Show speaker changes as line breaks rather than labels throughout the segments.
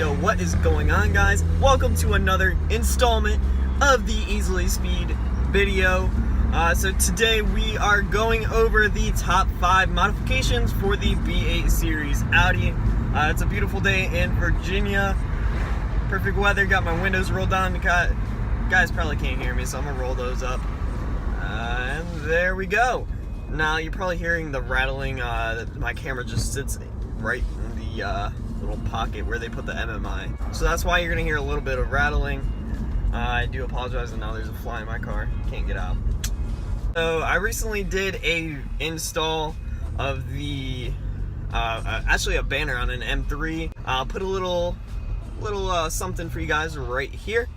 Yo, what is going on, guys? Welcome to another installment of the Easily Speed video. So today we are going over the top 5 modifications for the B8 Series Audi. It's a beautiful day in Virginia. Perfect weather, got my windows rolled down. Guys probably can't hear me, so I'm gonna roll those up. And there we go. Now you're probably hearing the rattling. My camera just sits right in the little pocket where they put the MMI. So that's why you're gonna hear a little bit of rattling. I do apologize, and now there's a fly in my car. Can't get out. So I recently did a install of the actually a banner on an M3. I'll put a little something for you guys right here.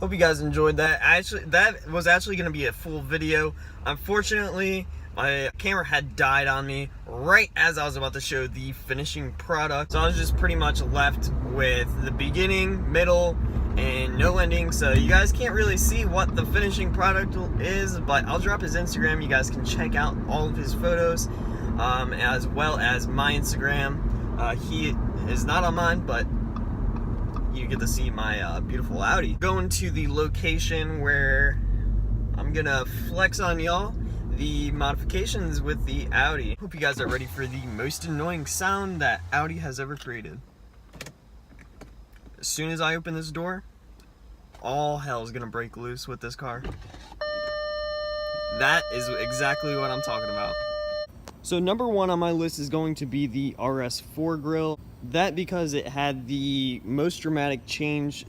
Hope you guys enjoyed that. That was actually going to be a full video. Unfortunately, my camera had died on me right as I was about to show the finishing product. So I was just pretty much left with the beginning, middle, and no ending. So you guys can't really see what the finishing product is, but I'll drop his Instagram. You guys can check out all of his photos, as well as my Instagram. He is not on mine, but you get to see my beautiful Audi. Going to the location where I'm gonna flex on y'all the modifications with the Audi. Hope you guys are ready for the most annoying sound that Audi has ever created. As soon as I open this door, all hell is gonna break loose with this car. That is exactly what I'm talking about. So number 1 on my list is going to be the RS4 grille. That because it had the most dramatic change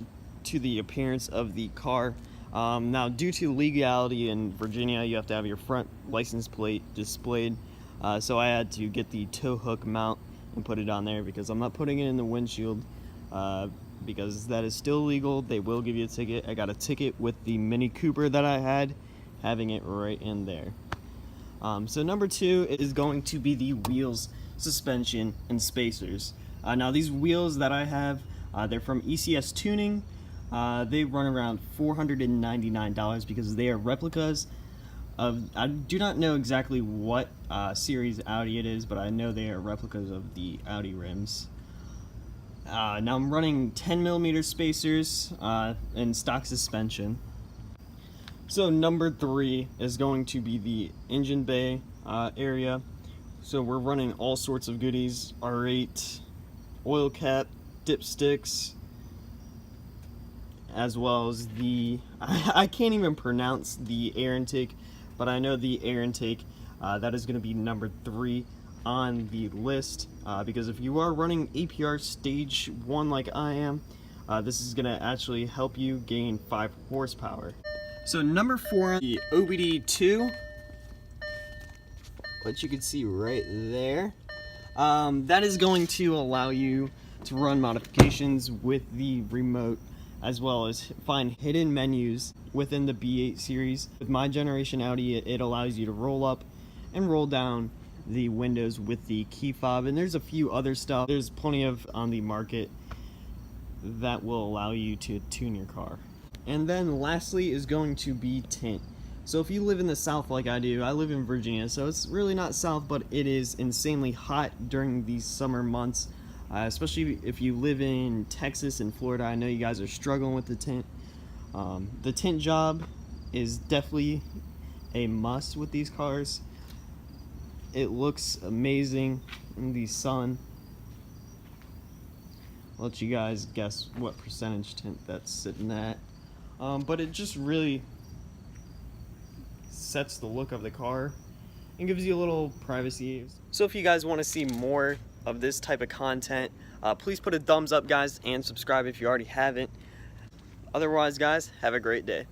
to the appearance of the car. Now, due to legality in Virginia, you have to have your front license plate displayed. So I had to get the tow hook mount and put it on there because I'm not putting it in the windshield because that is still illegal. They will give you a ticket. I got a ticket with the Mini Cooper that I had, having it right in there. So number 2 is going to be the wheels, suspension, and spacers. Now these wheels that I have, they're from ECS Tuning. They run around $499 because they are replicas of, I do not know exactly what series Audi it is, but I know they are replicas of the Audi rims. Now I'm running 10mm spacers and stock suspension. So number 3 is going to be the engine bay area. So we're running all sorts of goodies: R8, oil cap, dipsticks, as well as the, I can't even pronounce the air intake, but I know the air intake, that is going to be number 3 on the list, because if you are running APR stage 1 like I am, this is going to actually help you gain 5 horsepower. So number 4, the OBD2, which you can see right there. That is going to allow you to run modifications with the remote, as well as find hidden menus within the B8 series. With my generation Audi, it allows you to roll up and roll down the windows with the key fob, and there's a few other stuff. There's plenty of on the market that will allow you to tune your car. And then lastly is going to be tint. So if you live in the South like I do, I live in Virginia, so it's really not South, but it is insanely hot during these summer months, especially if you live in Texas and Florida. I know you guys are struggling with the tint. The tint job is definitely a must with these cars. It looks amazing in the sun. I'll let you guys guess what percentage tint that's sitting at. But it just really sets the look of the car and gives you a little privacy. So if you guys want to see more of this type of content, please put a thumbs up, guys, and subscribe if you already haven't. Otherwise, guys, have a great day.